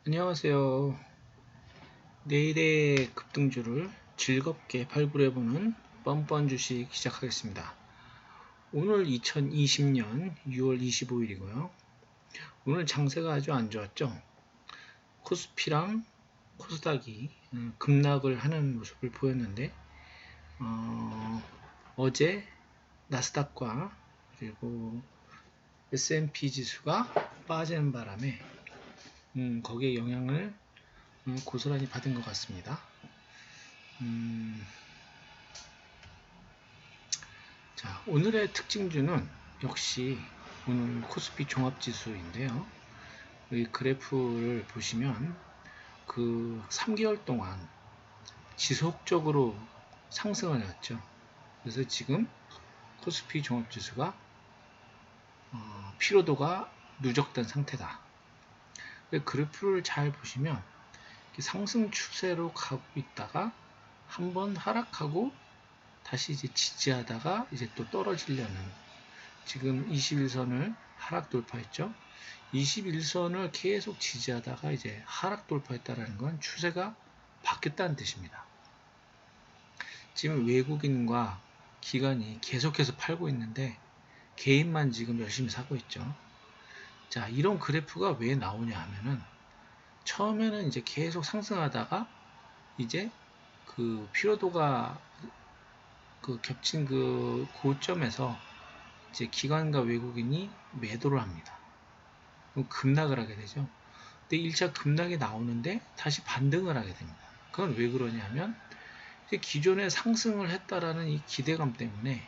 안녕하세요. 내일의 급등주를 즐겁게 발굴해보는 뻔뻔 주식 시작하겠습니다. 오늘 2020년 6월 25일이고요. 오늘 장세가 아주 안 좋았죠. 코스피랑 코스닥이 급락을 하는 모습을 보였는데 어제 나스닥과 그리고 S&P 지수가 빠지는 바람에 거기에 영향을 고스란히 받은 것 같습니다. 자, 오늘의 특징주는 역시 오늘 코스피 종합지수인데요. 이 그래프를 보시면 그 3개월 동안 지속적으로 상승을 해왔죠. 그래서 지금 코스피 종합지수가 피로도가 누적된 상태다. 그래프를 잘 보시면 상승 추세로 가고 있다가 한번 하락하고 다시 이제 지지하다가 이제 또 떨어지려는, 지금 21선을 하락 돌파했죠. 21선을 계속 지지하다가 이제 하락 돌파했다라는 건 추세가 바뀌었다는 뜻입니다. 지금 외국인과 기관이 계속해서 팔고 있는데 개인만 지금 열심히 사고 있죠. 자, 이런 그래프가 왜 나오냐 하면은 처음에는 이제 계속 상승하다가 이제 그 피로도가 그 겹친 그 고점에서 이제 기관과 외국인이 매도를 합니다. 그럼 급락을 하게 되죠. 근데 1차 급락이 나오는데 다시 반등을 하게 됩니다. 그건 왜 그러냐면 기존에 상승을 했다라는 이 기대감 때문에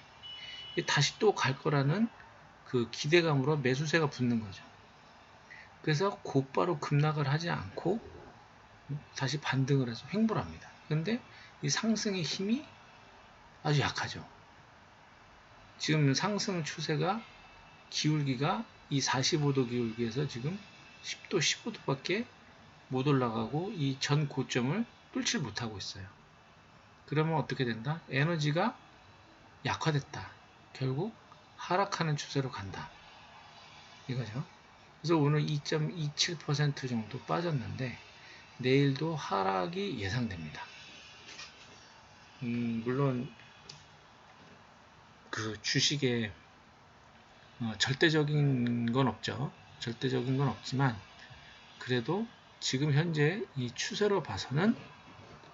다시 또 갈 거라는 그 기대감으로 매수세가 붙는 거죠. 그래서 곧바로 급락을 하지 않고 다시 반등을 해서 횡보를 합니다. 그런데 이 상승의 힘이 아주 약하죠. 지금 상승 추세가 기울기가 이 45도 기울기에서 지금 10도, 15도밖에 못 올라가고 이 전 고점을 뚫지 못하고 있어요. 그러면 어떻게 된다? 에너지가 약화됐다. 결국 하락하는 추세로 간다. 이거죠. 그래서 오늘 2.27% 정도 빠졌는데 내일도 하락이 예상됩니다. 물론 그 주식에 절대적인 건 없죠. 절대적인 건 없지만 그래도 지금 현재 이 추세로 봐서는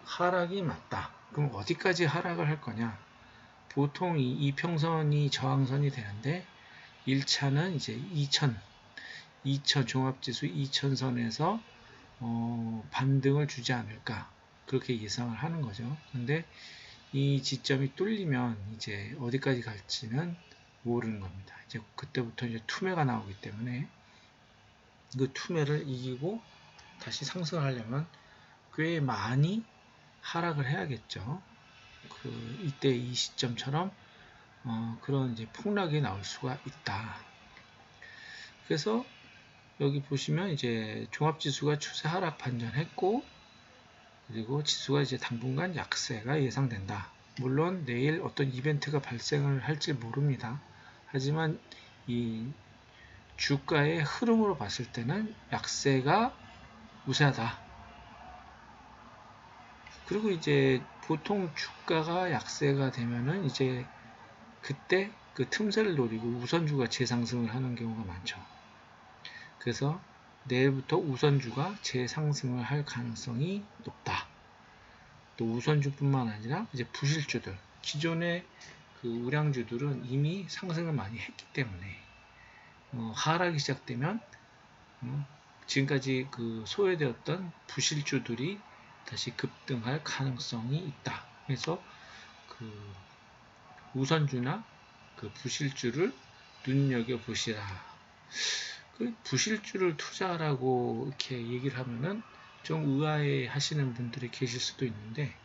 하락이 맞다. 그럼 어디까지 하락을 할 거냐? 보통 이 이평선이 저항선이 되는데 1차는 이제 2000 종합지수 2000선에서 반등을 주지 않을까 그렇게 예상을 하는 거죠. 근데 이 지점이 뚫리면 이제 어디까지 갈지는 모르는 겁니다. 이제 그때부터 이제 투매가 나오기 때문에 그 투매를 이기고 다시 상승하려면 꽤 많이 하락을 해야겠죠. 그 이때 이 시점처럼 그런 이제 폭락이 나올 수가 있다. 그래서 여기 보시면 이제 종합지수가 추세 하락 반전했고 그리고 지수가 이제 당분간 약세가 예상된다. 물론 내일 어떤 이벤트가 발생을 할지 모릅니다. 하지만 이 주가의 흐름으로 봤을 때는 약세가 우세하다. 그리고 이제 보통 주가가 약세가 되면은 이제 그때 그 틈새를 노리고 우선주가 재상승을 하는 경우가 많죠. 그래서 내일부터 우선주가 재상승을 할 가능성이 높다. 또 우선주뿐만 아니라 이제 부실주들, 기존의 그 우량주들은 이미 상승을 많이 했기 때문에 하락이 시작되면 지금까지 그 소외되었던 부실주들이 다시 급등할 가능성이 있다. 그래서 그 우선주나 그 부실주를 눈여겨 보시라. 그 부실주를 투자라고 이렇게 얘기를 하면은 좀 의아해 하시는 분들이 계실 수도 있는데,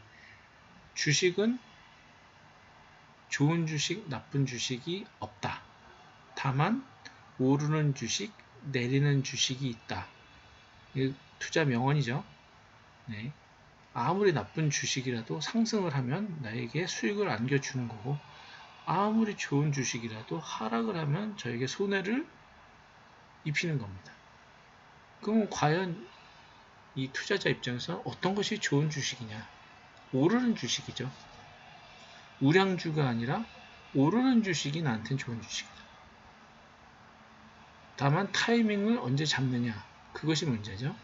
주식은 좋은 주식, 나쁜 주식이 없다. 다만 오르는 주식, 내리는 주식이 있다. 투자 명언이죠. 네. 아무리 나쁜 주식이라도 상승을 하면 나에게 수익을 안겨주는 거고, 아무리 좋은 주식이라도 하락을 하면 저에게 손해를 입히는 겁니다. 그럼 과연 이 투자자 입장에서 어떤 것이 좋은 주식이냐? 오르는 주식이죠. 우량주가 아니라 오르는 주식이 나한테는 좋은 주식이다. 다만 타이밍을 언제 잡느냐, 그것이 문제죠.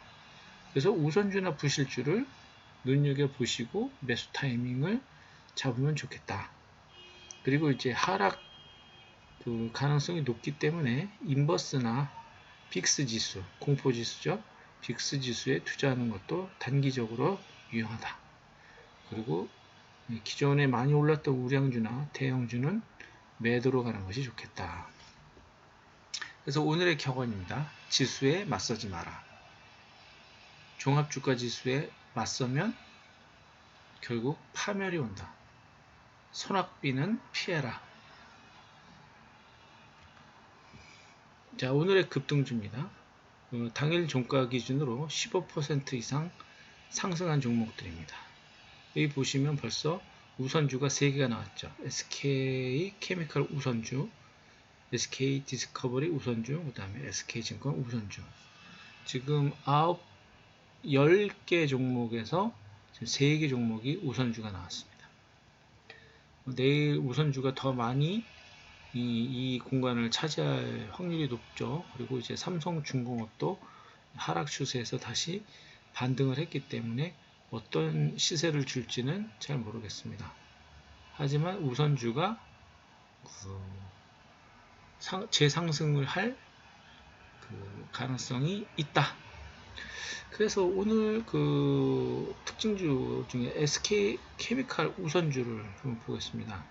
그래서 우선주나 부실주를 눈여겨보시고 매수 타이밍을 잡으면 좋겠다. 그리고 이제 하락 그 가능성이 높기 때문에 인버스나 빅스 지수, 공포 지수죠. 빅스 지수에 투자하는 것도 단기적으로 유용하다. 그리고 기존에 많이 올랐던 우량주나 대형주는 매도로 가는 것이 좋겠다. 그래서 오늘의 격언입니다. 지수에 맞서지 마라. 종합주가 지수에 맞서면 결국 파멸이 온다. 손학비는 피해라. 자, 오늘의 급등주입니다. 당일 종가 기준으로 15% 이상 상승한 종목들입니다. 여기 보시면 벌써 우선주가 3개가 나왔죠. SK 케미칼 우선주, SK 디스커버리 우선주, 그 다음에 SK증권 우선주. 지금 10개 종목에서 지금 3개 종목이 우선주가 나왔습니다. 내일 우선주가 더 많이 이 공간을 차지할 확률이 높죠. 그리고 이제 삼성중공업도 하락 추세에서 다시 반등을 했기 때문에 어떤 시세를 줄지는 잘 모르겠습니다. 하지만 우선주가 재상승을 할 그 가능성이 있다. 그래서 오늘 그 특징주 중에 SK 케미칼 우선주를 한번 보겠습니다.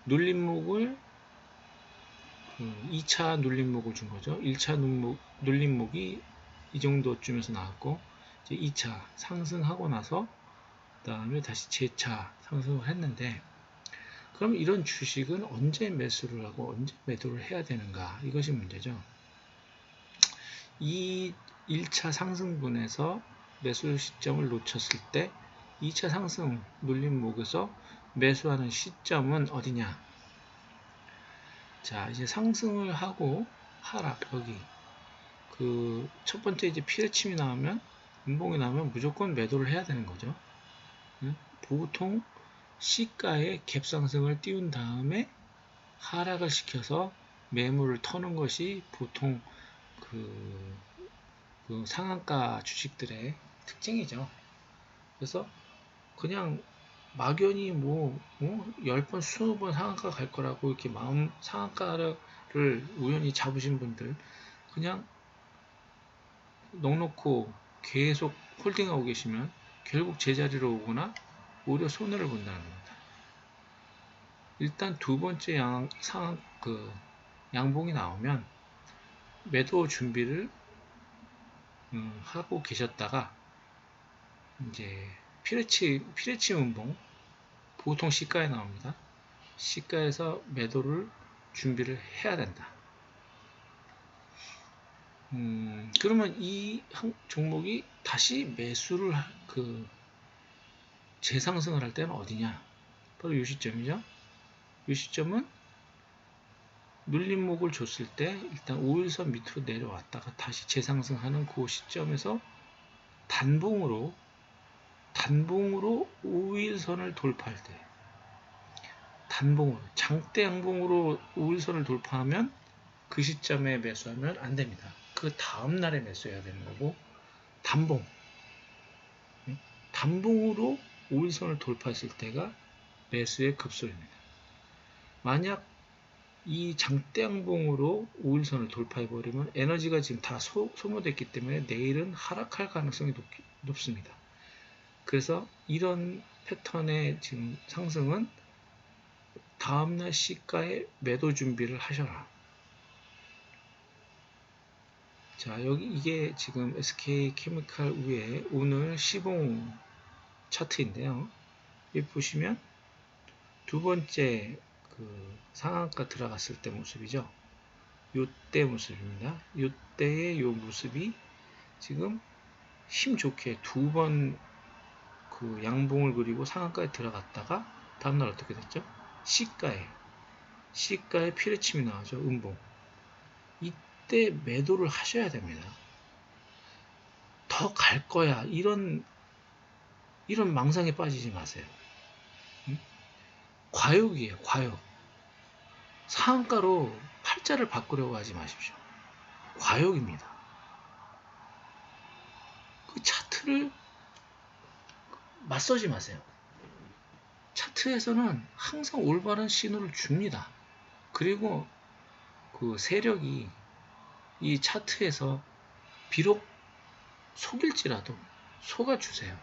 눌림목을 2차 눌림목을 준 거죠. 1차 눌림목이 이 정도쯤에서 나왔고 이제 2차 상승하고 나서 그 다음에 다시 재차 상승을 했는데 그럼 이런 주식은 언제 매수를 하고 언제 매도를 해야 되는가? 이것이 문제죠. 이 1차 상승분에서 매수 시점을 놓쳤을 때 2차 상승 눌림목에서 매수하는 시점은 어디냐? 자, 이제 상승을 하고 하락 여기 그 첫 번째 이제 피레침이 나오면 음봉이 나오면 무조건 매도를 해야 되는 거죠. 보통 시가의 갭상승을 띄운 다음에 하락을 시켜서 매물을 터는 것이 보통 그 상한가 주식들의 특징이죠. 그래서 그냥 막연히 뭐 10번 20번 상한가 갈 거라고 이렇게 마음 상한가를 우연히 잡으신 분들 그냥 넉넉고 계속 홀딩하고 계시면 결국 제자리로 오거나 오히려 손해를 본다는 겁니다. 일단 두 번째 양봉이 나오면 매도 준비를 하고 계셨다가 이제 피레침 음봉 보통 시가에 나옵니다. 시가에서 매도를 준비를 해야 된다. 그러면 이 종목이 다시 매수를 재상승을 할 때는 어디냐? 바로 이 시점이죠. 이 시점은 눌림목을 줬을 때 일단 5일선 밑으로 내려왔다가 다시 재상승하는 그 시점에서 단봉으로 5일선을 돌파할 때 단봉으로 장대 양봉으로 5일선을 돌파하면 그 시점에 매수하면 안 됩니다. 그 다음 날에 매수해야 되는 거고 단봉으로 5일선을 돌파했을 때가 매수의 급소입니다. 만약 이 장대양봉으로 5일선을 돌파해버리면 에너지가 지금 다 소모됐기 때문에 내일은 하락할 가능성이 높습니다. 그래서 이런 패턴의 지금 상승은 다음날 시가에 매도 준비를 하셔라. 자, 여기 이게 지금 SK 케미칼 위에 오늘 시봉 차트인데요. 여기 보시면 두 번째 그 상한가 들어갔을 때 모습이죠. 요때 모습입니다. 요때의 요 모습이 지금 힘 좋게 두 번 그 양봉을 그리고 상한가에 들어갔다가 다음날 어떻게 됐죠? 시가에 피레침이 나오죠. 음봉. 이때 매도를 하셔야 됩니다. 더 갈 거야. 이런 망상에 빠지지 마세요. 응? 과욕이에요, 과욕. 상한가로 팔자를 바꾸려고 하지 마십시오. 과욕입니다. 그 차트를 맞서지 마세요. 차트에서는 항상 올바른 신호를 줍니다. 그리고 그 세력이 이 차트에서 비록 속일지라도 속아주세요.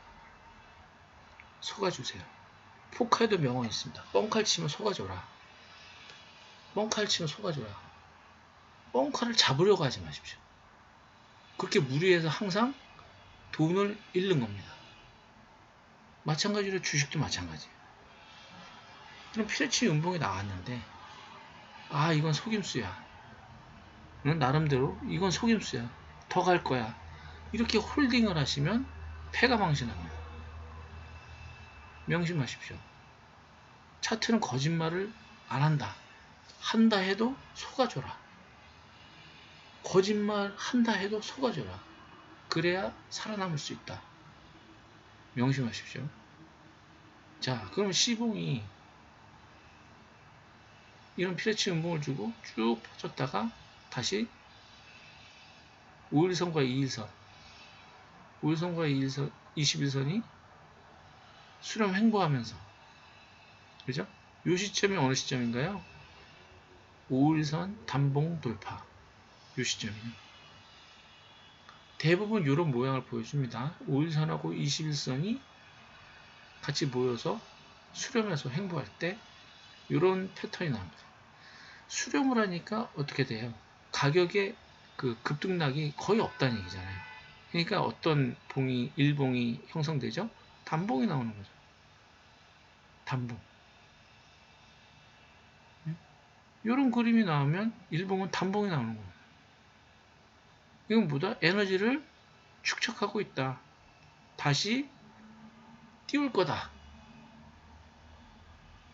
속아주세요. 포카에도 명언이 있습니다. 뻥칼 치면 속아줘라. 뻥칼 치면 속아줘라. 뻥칼을 잡으려고 하지 마십시오. 그렇게 무리해서 항상 돈을 잃는 겁니다. 마찬가지로 주식도 마찬가지예요. 그럼 피레치 연봉이 나왔는데 이건 속임수야. 나름대로 이건 속임수야. 더 갈 거야. 이렇게 홀딩을 하시면 패가 망신합니다. 명심하십시오. 차트는 거짓말을 안 한다. 한다 해도 속아줘라. 거짓말 한다 해도 속아줘라. 그래야 살아남을 수 있다. 명심하십시오. 자, 그럼 C봉이 이런 피레치 연봉을 주고 쭉 퍼졌다가 다시 5일선과 2일선 5일선과 2일선, 21선이 수렴 횡보하면서 그죠? 이 시점이 어느 시점인가요? 5일선 단봉 돌파 이 시점이요. 대부분 이런 모양을 보여줍니다. 5일선하고 21선이 같이 모여서 수렴해서 횡보할 때 이런 패턴이 나옵니다. 수렴을 하니까 어떻게 돼요? 가격의 그 급등락이 거의 없다는 얘기잖아요. 그러니까 어떤 봉이, 일봉이 형성되죠? 단봉이 나오는 거죠. 단봉. 이런 그림이 나오면 일봉은 단봉이 나오는 거예요. 이건 뭐다? 에너지를 축적하고 있다. 다시 띄울 거다.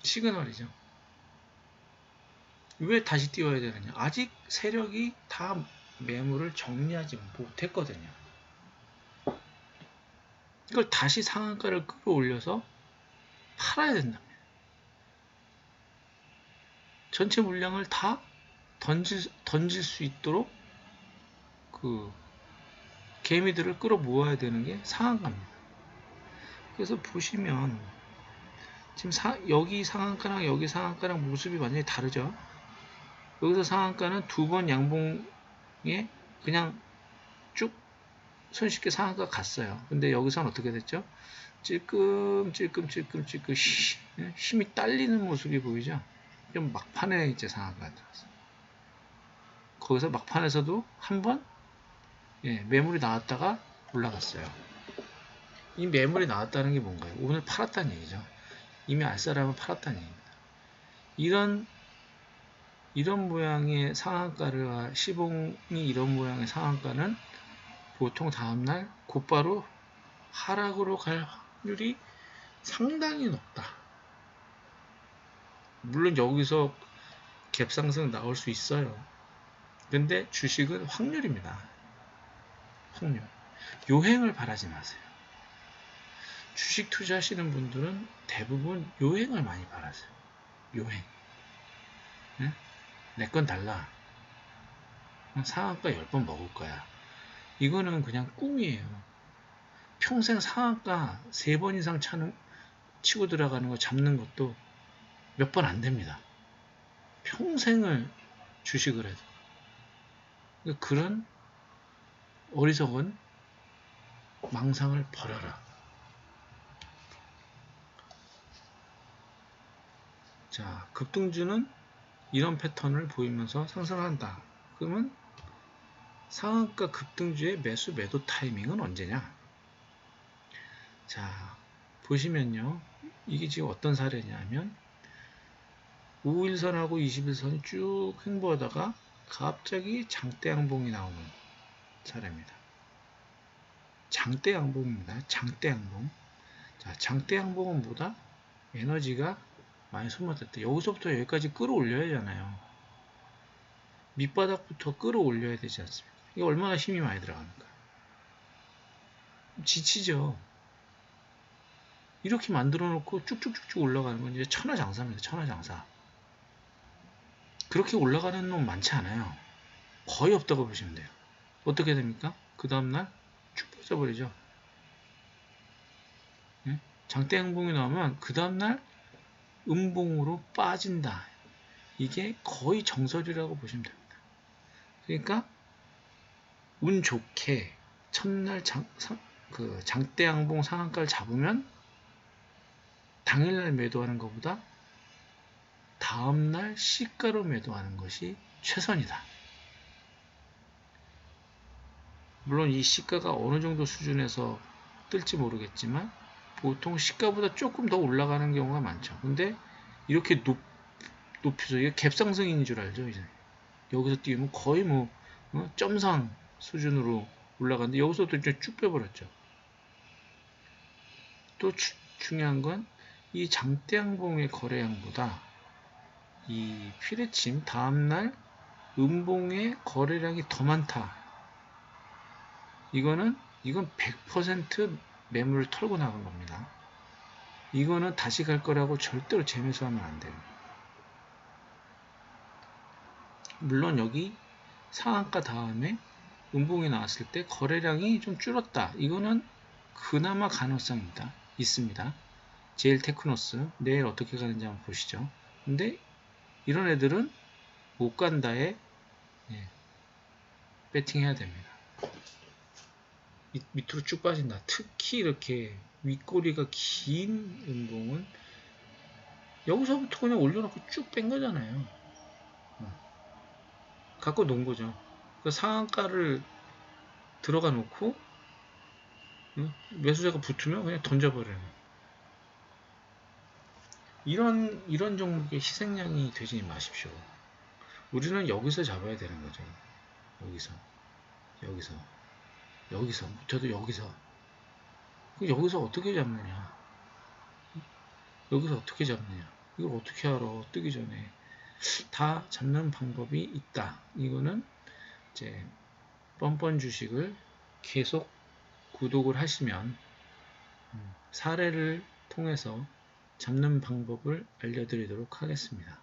시그널이죠. 왜 다시 띄워야 되느냐? 아직 세력이 다 매물을 정리하지 못했거든요. 이걸 다시 상한가를 끌어올려서 팔아야 된답니다. 전체 물량을 다 던질 수 있도록 그 개미들을 끌어 모아야 되는 게 상한가입니다. 그래서 보시면 지금 여기 상한가랑 여기 상한가랑 모습이 완전히 다르죠. 여기서 상한가는 두 번 양봉에 그냥 쭉 손쉽게 상한가 갔어요. 근데 여기서는 어떻게 됐죠? 찔끔 힘이 딸리는 모습이 보이죠? 좀 막판에 이제 상한가가 들어갔어요. 거기서 막판에서도 한번 매물이 나왔다가 올라갔어요. 이 매물이 나왔다는 게 뭔가요? 오늘 팔았다는 얘기죠. 이미 알 사람은 팔았다는 얘기입니다. 이런 모양의 상한가를 시봉이 이런 모양의 상한가는 보통 다음날 곧바로 하락으로 갈 확률이 상당히 높다. 물론 여기서 갭상승 나올 수 있어요. 근데 주식은 확률입니다. 확률. 요행을 바라지 마세요. 주식 투자하시는 분들은 대부분 요행을 많이 바라세요. 요행. 응? 내 건 달라. 상한가 10번 먹을 거야. 이거는 그냥 꿈이에요. 평생 상한가 3번 이상 치고 들어가는 거 잡는 것도 몇 번 안 됩니다. 평생을 주식을 해도. 그런 어리석은 망상을 버려라. 자, 급등주는 이런 패턴을 보이면서 상승한다. 그러면 상한가 급등주의 매수 매도 타이밍은 언제냐? 자, 보시면요. 이게 지금 어떤 사례냐면 5일선하고 21선이 쭉 횡보하다가 갑자기 장대 양봉이 나오는 사례입니다. 장대 양봉입니다. 장대 양봉. 자, 장대 양봉은 뭐다? 에너지가 많이 소모됐다. 여기서부터 여기까지 끌어올려야 하잖아요. 밑바닥부터 끌어올려야 되지 않습니까? 이게 얼마나 힘이 많이 들어갑니까? 지치죠. 이렇게 만들어 놓고 쭉쭉쭉쭉 올라가는 건 이제 천하장사입니다. 천하장사. 그렇게 올라가는 놈 많지 않아요. 거의 없다고 보시면 돼요. 어떻게 됩니까? 그 다음날 쭉 빠져버리죠. 예? 장대양봉이 나오면 그 다음날 음봉으로 빠진다. 이게 거의 정설이라고 보시면 됩니다. 그러니까 운 좋게 첫날 장대양봉 상한가를 잡으면 당일날 매도하는 것보다 다음날 시가로 매도하는 것이 최선이다. 물론 이 시가가 어느 정도 수준에서 뜰지 모르겠지만 보통 시가보다 조금 더 올라가는 경우가 많죠. 근데 이렇게 높이죠. 이게 갭상승인 줄 알죠. 이제 여기서 뛰면 거의 뭐 점상 수준으로 올라가는데 여기서도 이제 쭉 빼버렸죠. 또 중요한 건 이 장대양봉의 거래량보다 이 피레침 다음날 음봉의 거래량이 더 많다. 이건 100% 매물을 털고 나간 겁니다. 이거는 다시 갈 거라고 절대로 재매수하면 안 돼요. 물론 여기 상한가 다음에 음봉이 나왔을 때 거래량이 좀 줄었다. 이거는 그나마 가능성입니다. 있습니다. 제일 테크노스 내일 어떻게 가는지 한번 보시죠. 근데 이런 애들은 못 간다에 배팅해야 됩니다. 밑으로 쭉 빠진다. 특히 이렇게 윗꼬리가 긴 음봉은 여기서부터 그냥 올려놓고 쭉 뺀 거잖아요. 갖고 놓은 거죠. 그 상한가를 들어가 놓고 매수자가 붙으면 그냥 던져버려요. 이런 종목의 희생양이 되지 마십시오. 우리는 여기서 잡아야 되는 거죠. 여기서 저도 여기서 어떻게 잡느냐, 이걸 어떻게 알아? 뜨기 전에 다 잡는 방법이 있다. 이거는 이제 뻔뻔 주식을 계속 구독을 하시면 사례를 통해서 잡는 방법을 알려드리도록 하겠습니다.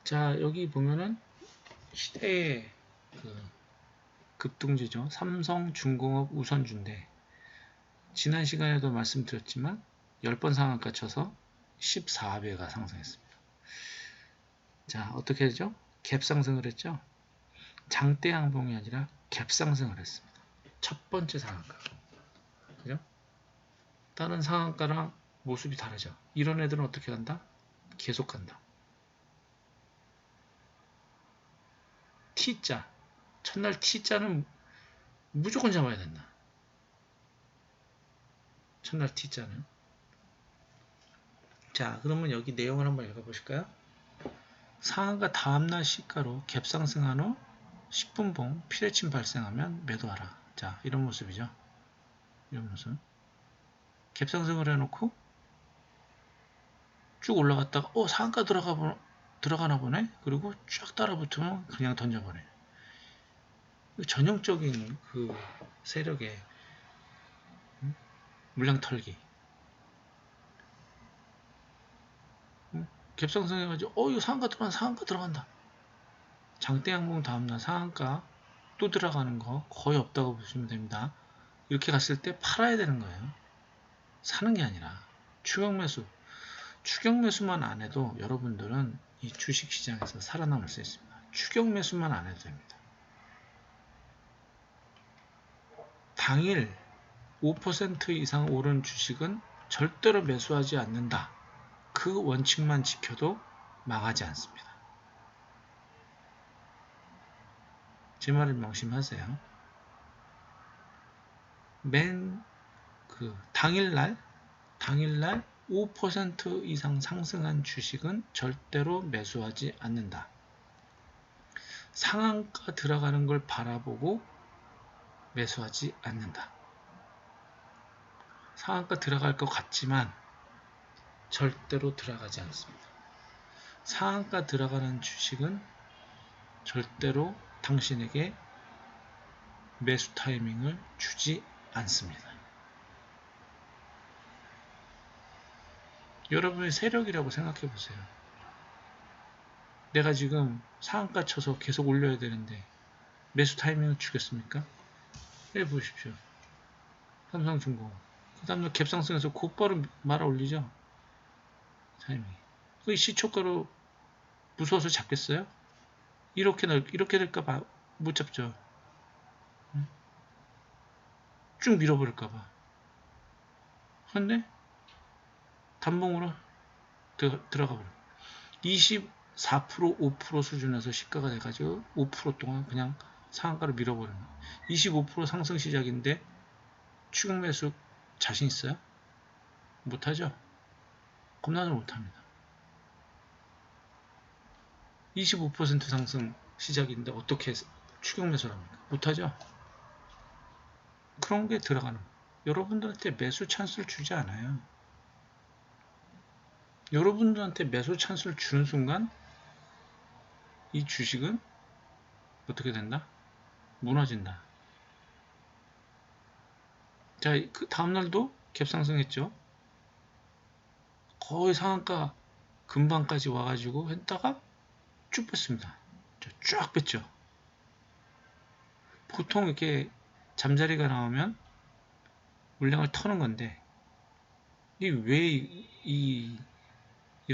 자, 여기 보면은 시대의 급등주죠. 삼성중공업 우선주인데 지난 시간에도 말씀드렸지만 10번 상한가 쳐서 14배가 상승했습니다. 자, 어떻게 되죠? 갭 상승을 했죠. 장대 양봉이 아니라 갭 상승을 했습니다. 첫 번째 상한가. 그죠? 다른 상한가랑 모습이 다르죠. 이런 애들은 어떻게 간다? 계속 간다. T자. 첫날 T자는 무조건 잡아야 된다. 첫날 T자는. 자, 그러면 여기 내용을 한번 읽어보실까요? 상한가 다음날 시가로 갭 상승한 후 10분봉 피레침 발생하면 매도하라. 자, 이런 모습이죠. 이런 모습. 갭 상승을 해놓고 쭉 올라갔다가 상한가 들어가나 보네. 그리고 쫙 따라붙으면 그냥 던져버려요. 전형적인 그 세력의 물량 털기. 갭상승해가지고 이거 상한가 들어간다. 장대양봉 다음날 상한가 또 들어가는 거 거의 없다고 보시면 됩니다. 이렇게 갔을 때 팔아야 되는 거예요. 사는 게 아니라 추격 매수만 안 해도 여러분들은 이 주식시장에서 살아남을 수 있습니다. 추격 매수만 안 해도 됩니다. 당일 5% 이상 오른 주식은 절대로 매수하지 않는다. 그 원칙만 지켜도 망하지 않습니다. 제 말을 명심하세요. 당일날 5% 이상 상승한 주식은 절대로 매수하지 않는다. 상한가 들어가는 걸 바라보고 매수하지 않는다. 상한가 들어갈 것 같지만 절대로 들어가지 않습니다. 상한가 들어가는 주식은 절대로 당신에게 매수 타이밍을 주지 않습니다. 여러분의 세력이라고 생각해 보세요. 내가 지금 상한가 쳐서 계속 올려야 되는데 매수 타이밍을 주겠습니까? 해 보십시오. 삼성중공. 그 다음날 갭상승해서 곧바로 말아 올리죠. 타이밍. 그 시초가로 무서워서 잡겠어요? 이렇게 될까봐 못 잡죠. 쭉 밀어버릴까봐. 근데 단봉으로 들어가 버려. 24%, 5% 수준에서 시가가 돼가지고 5% 동안 그냥 상한가로 밀어버리는 거예요. 25% 상승 시작인데 추격 매수 자신 있어요? 못하죠? 겁나도 못합니다. 25% 상승 시작인데 어떻게 추격 매수를 합니까? 못하죠? 그런 게 들어가는 거예요. 여러분들한테 매수 찬스를 주지 않아요. 여러분들한테 매수 찬스를 주는 순간 이 주식은 어떻게 된다? 무너진다. 자, 그 다음날도 갭상승했죠. 거의 상한가 근방까지 와가지고 했다가 쭉 뺐습니다. 쫙 뺐죠. 보통 이렇게 잠자리가 나오면 물량을 터는 건데 이런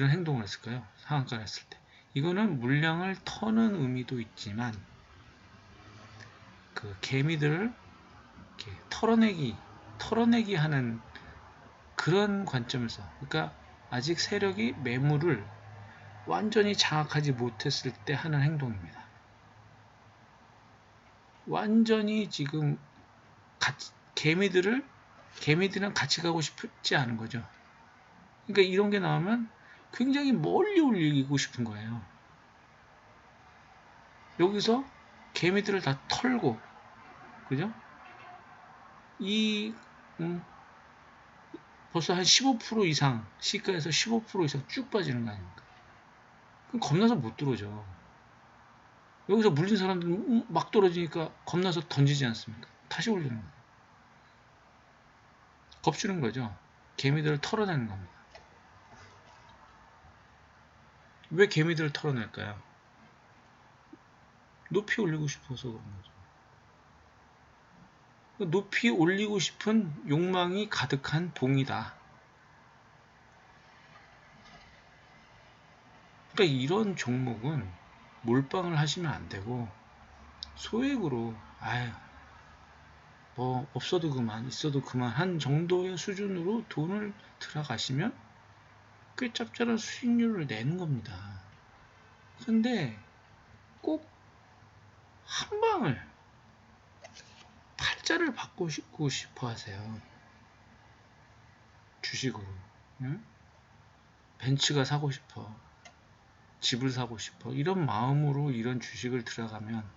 행동을 했을까요? 상한가를 했을 때. 이거는 물량을 터는 의미도 있지만 그 개미들을 이렇게 털어내기 하는 그런 관점에서, 그러니까 아직 세력이 매물을 완전히 장악하지 못했을 때 하는 행동입니다. 완전히 지금 개미들은 같이 가고 싶지 않은 거죠. 그러니까 이런 게 나오면 굉장히 멀리 올리고 싶은 거예요. 여기서 개미들을 다 털고, 그죠? 이 벌써 한 15% 이상, 시가에서 15% 이상 쭉 빠지는 거 아닙니까? 그럼 겁나서 못 들어오죠. 여기서 물린 사람들은 막 떨어지니까 겁나서 던지지 않습니까? 다시 올리는 거예요. 겁주는 거죠. 개미들을 털어내는 겁니다. 왜 개미들을 털어낼까요? 높이 올리고 싶어서 그런 거죠. 높이 올리고 싶은 욕망이 가득한 봉이다. 그러니까 이런 종목은 몰빵을 하시면 안 되고 소액으로 뭐 없어도 그만 있어도 그만 한 정도의 수준으로 돈을 들어가시면 꽤 짭짤한 수익률을 내는 겁니다. 근데 꼭 한 방을 팔자를 받고 싶어 하세요. 주식으로. 응? 벤츠가 사고 싶어. 집을 사고 싶어. 이런 마음으로 이런 주식을 들어가면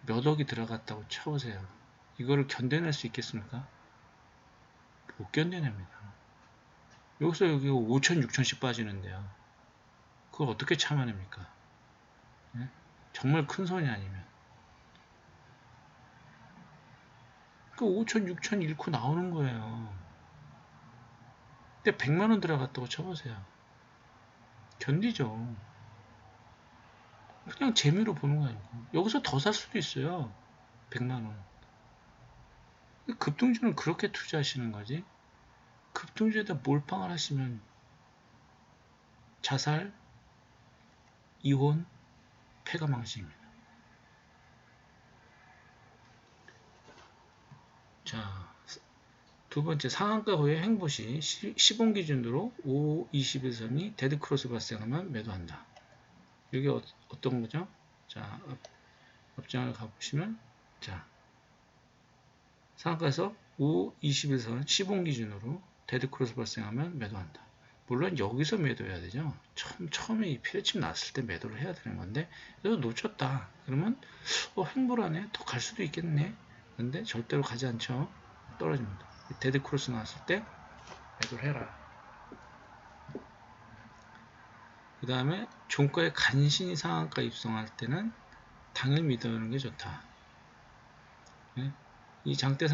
몇 억이 들어갔다고 쳐보세요. 이거를 견뎌낼 수 있겠습니까? 못 견뎌냅니다. 여기서 여기 5천, 6천씩 빠지는데요. 그걸 어떻게 참아냅니까? 네? 정말 큰 손이 아니면. 그 5천, 6천 잃고 나오는 거예요. 근데 100만원 들어갔다고 쳐보세요. 견디죠. 그냥 재미로 보는 거 아니고. 여기서 더 살 수도 있어요. 100만원. 급등주는 그렇게 투자하시는 거지. 급등주에다 몰빵을 하시면 자살, 이혼, 폐가망신입니다. 자, 두 번째, 상한가 후에 행보시 시봉 기준으로 5, 21선이 데드크로스 발생하면 매도한다. 이게 어떤 거죠? 자, 업장을 가보시면, 자, 상한가에서 5, 21선 시봉 기준으로 데드크로스 발생하면 매도한다. 물론 여기서 매도해야 되죠. 처음에 이 피레침 났을 때 매도를 해야 되는 건데, 그래서 놓쳤다. 그러면, 행보라네. 더 갈 수도 있겠네. 근데 절대로 가지 않죠. 떨어집니다. 데드크로스 나왔을 때 매도를 해라. 그 다음에 종가에 간신히 상한가 입성할 때는 당일 믿어오는 게 좋다. 네? 이 장대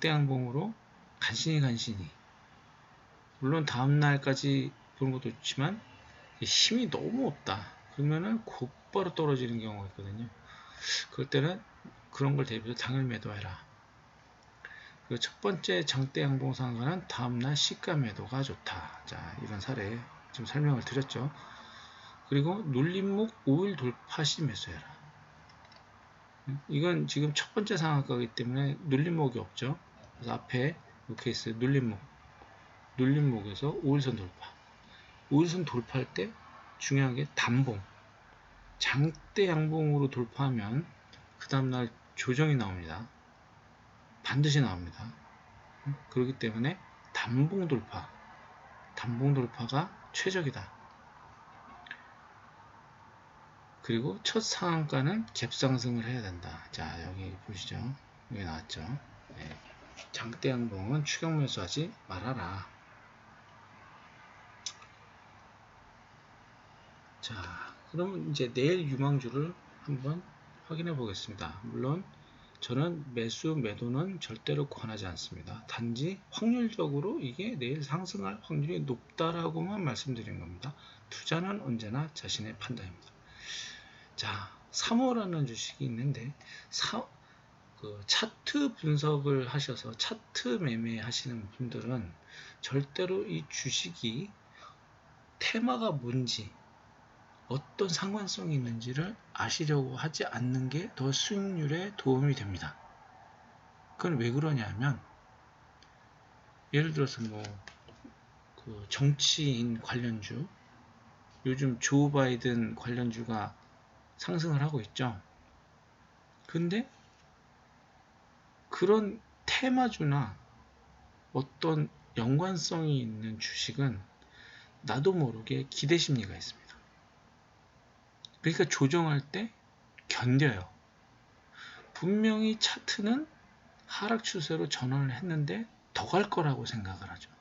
양봉으로 간신히 물론 다음날까지 보는 것도 좋지만 힘이 너무 없다. 그러면은 곧바로 떨어지는 경우가 있거든요. 그럴 때는 그런 걸 대비해서 당일 매도해라. 그리고 첫 번째 장대 양봉 상한가는 다음날 시가 매도가 좋다. 자, 이런 사례 지금 설명을 드렸죠. 그리고 눌림목 5일 돌파 시 매수해라. 이건 지금 첫 번째 상한가이기 때문에 눌림목이 없죠. 그래서 앞에 이 케이스 눌림목에서 5일선 돌파. 5일선 돌파할 때 중요한 게 단봉. 장대 양봉으로 돌파하면 그 다음날 조정이 나옵니다. 반드시 나옵니다. 그렇기 때문에 단봉 돌파가 최적이다. 그리고 첫 상한가는 갭상승을 해야 된다. 자, 여기 보시죠. 여기 나왔죠. 네. 장대 양봉은 추격 매수하지 말아라. 자, 그러면 이제 내일 유망주를 한번 확인해 보겠습니다. 물론 저는 매도는 절대로 권하지 않습니다. 단지 확률적으로 이게 내일 상승할 확률이 높다라고만 말씀드린 겁니다. 투자는 언제나 자신의 판단입니다. 자, 3호라는 주식이 있는데 차트 분석을 하셔서 차트 매매 하시는 분들은 절대로 이 주식이 테마가 뭔지 어떤 상관성이 있는지를 아시려고 하지 않는 게 더 수익률에 도움이 됩니다. 그건 왜 그러냐면 예를 들어서 정치인 관련주, 요즘 조 바이든 관련주가 상승을 하고 있죠. 근데 그런 테마주나 어떤 연관성이 있는 주식은 나도 모르게 기대 심리가 있습니다. 그러니까 조정할 때 견뎌요. 분명히 차트는 하락 추세로 전환을 했는데 더 갈 거라고 생각을 하죠.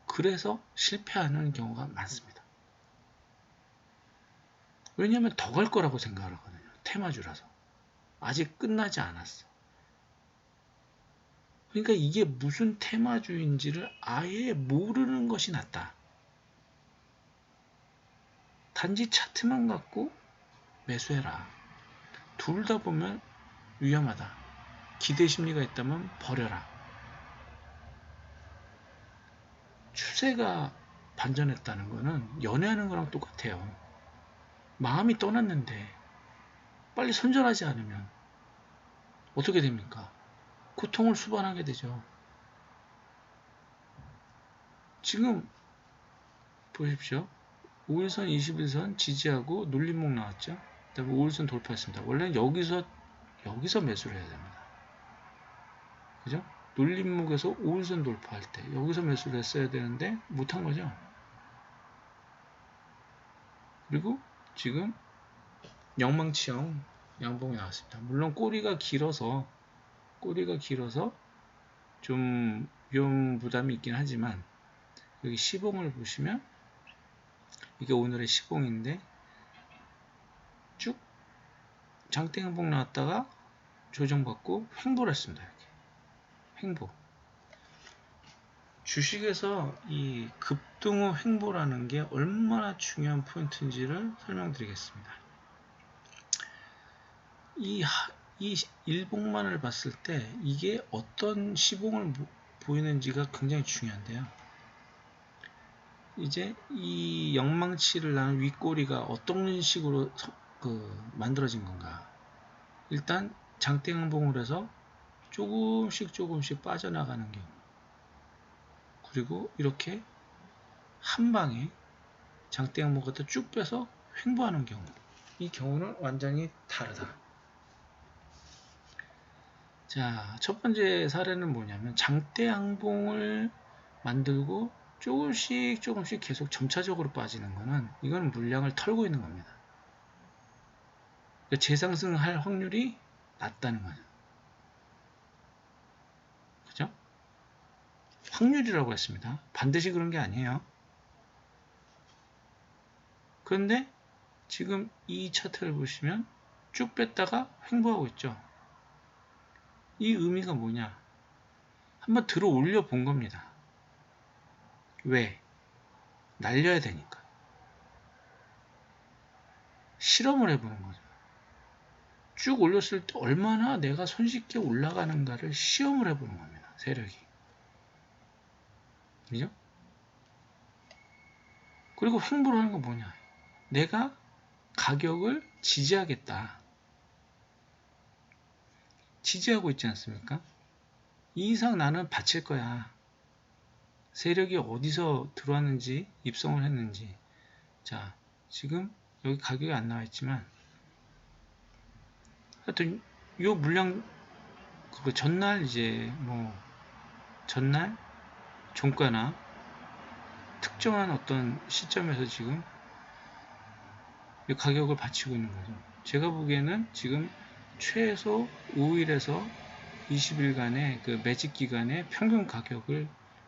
그래서 실패하는 경우가 많습니다. 왜냐하면 더 갈 거라고 생각을 하거든요. 테마주라서. 아직 끝나지 않았어. 그러니까 이게 무슨 테마주인지를 아예 모르는 것이 낫다. 단지 차트만 갖고 매수해라. 둘 다 보면 위험하다. 기대 심리가 있다면 버려라. 추세가 반전했다는 거는 연애하는 거랑 똑같아요. 마음이 떠났는데 빨리 선전하지 않으면 어떻게 됩니까? 고통을 수반하게 되죠. 지금 보십시오. 5일선, 21선 지지하고 눌림목 나왔죠. 그다음에 5일선 돌파했습니다. 원래는 여기서 매수를 해야 됩니다. 그죠? 눌림목에서 5일선 돌파할 때 여기서 매수를 했어야 되는데 못한 거죠. 그리고 지금 영망치형 양봉이 나왔습니다. 물론 꼬리가 길어서 좀 위험 부담이 있긴 하지만 여기 시봉을 보시면 이게 오늘의 시봉인데 쭉 장대 양봉 나왔다가 조정받고 횡보를 했습니다. 이렇게 횡보. 주식에서 이 급등후 횡보라는 게 얼마나 중요한 포인트인지를 설명드리겠습니다. 이 일봉만을 봤을 때 이게 어떤 시봉을 보이는지가 굉장히 중요한데요. 이제 이 영망치를 나는 윗꼬리가 어떤 식으로 만들어진 건가. 일단 장대양봉을 해서 조금씩 빠져나가는 경우, 그리고 이렇게 한 방에 장대양봉 갖다 쭉 빼서 횡보하는 경우, 이 경우는 완전히 다르다. 자, 첫 번째 사례는 뭐냐면 장대양봉을 만들고 조금씩 계속 점차적으로 빠지는 거는 이건 물량을 털고 있는 겁니다. 그러니까 재상승할 확률이 낮다는 거죠. 그죠? 확률이라고 했습니다. 반드시 그런 게 아니에요. 그런데 지금 이 차트를 보시면 쭉 뺐다가 횡보하고 있죠. 이 의미가 뭐냐? 한번 들어 올려 본 겁니다. 왜? 날려야 되니까. 실험을 해보는 거죠. 쭉 올렸을 때 얼마나 내가 손쉽게 올라가는가를 시험을 해보는 겁니다. 세력이. 그죠? 그리고 횡보를 하는 건 뭐냐? 내가 가격을 지지하겠다. 지지하고 있지 않습니까? 이 이상 나는 바칠 거야. 세력이 어디서 들어왔는지, 입성을 했는지. 자, 지금 여기 가격이 안 나와 있지만, 하여튼, 요 물량, 그 전날 이제, 전날 종가나 특정한 어떤 시점에서 지금 이 가격을 받치고 있는 거죠. 제가 보기에는 지금 최소 5일에서 20일간의 그 매직 기간의 평균 가격을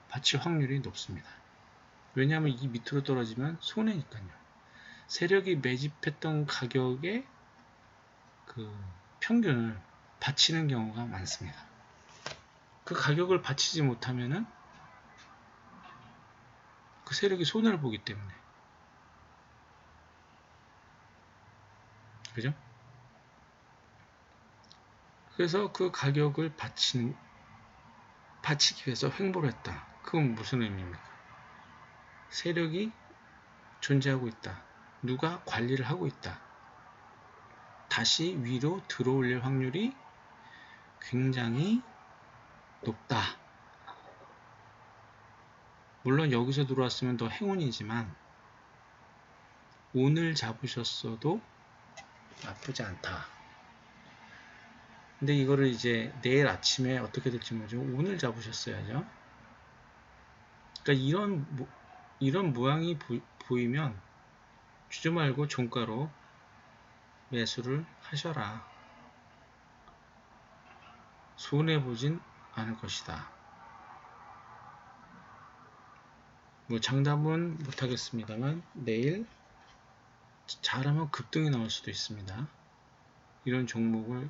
받칠 확률이 높습니다. 왜냐하면 이 밑으로 떨어지면 손해니까요. 세력이 매집했던 가격의 그 평균을 받치는 경우가 많습니다. 그 가격을 받치지 못하면은 그 세력이 손해를 보기 때문에. 그죠? 그래서 그 가격을 받치기 위해서 횡보를 했다. 그건 무슨 의미입니까? 세력이 존재하고 있다. 누가 관리를 하고 있다. 다시 위로 들어올릴 확률이 굉장히 높다. 물론 여기서 들어왔으면 더 행운이지만 오늘 잡으셨어도 나쁘지 않다. 근데 이거를 이제 내일 아침에 어떻게 될지 모르죠. 오늘 잡으셨어야죠. 그러니까 이런 모양이 보이면 주저 말고 종가로 매수를 하셔라. 손해보진 않을 것이다. 장담은 못하겠습니다만 내일 잘하면 급등이 나올 수도 있습니다. 이런 종목을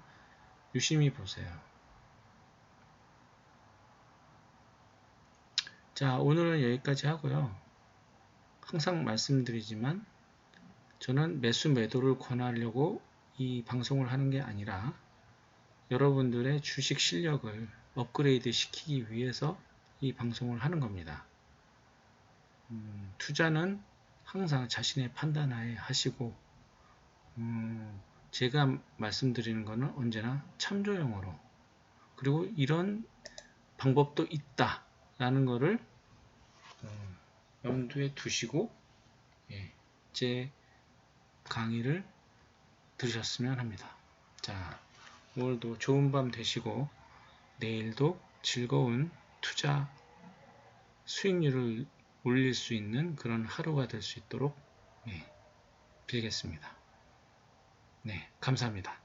유심히 보세요. 자, 오늘은 여기까지 하고요. 항상 말씀드리지만 저는 매수 매도를 권하려고 이 방송을 하는 게 아니라 여러분들의 주식 실력을 업그레이드 시키기 위해서 이 방송을 하는 겁니다. 투자는 항상 자신의 판단하에 하시고 제가 말씀드리는 것은 언제나 참조용으로 그리고 이런 방법도 있다 라는 것을 염두에 두시고 제 강의를 들으셨으면 합니다. 자, 오늘도 좋은 밤 되시고 내일도 즐거운 투자 수익률을 올릴 수 있는 그런 하루가 될 수 있도록 빌겠습니다. 네, 감사합니다.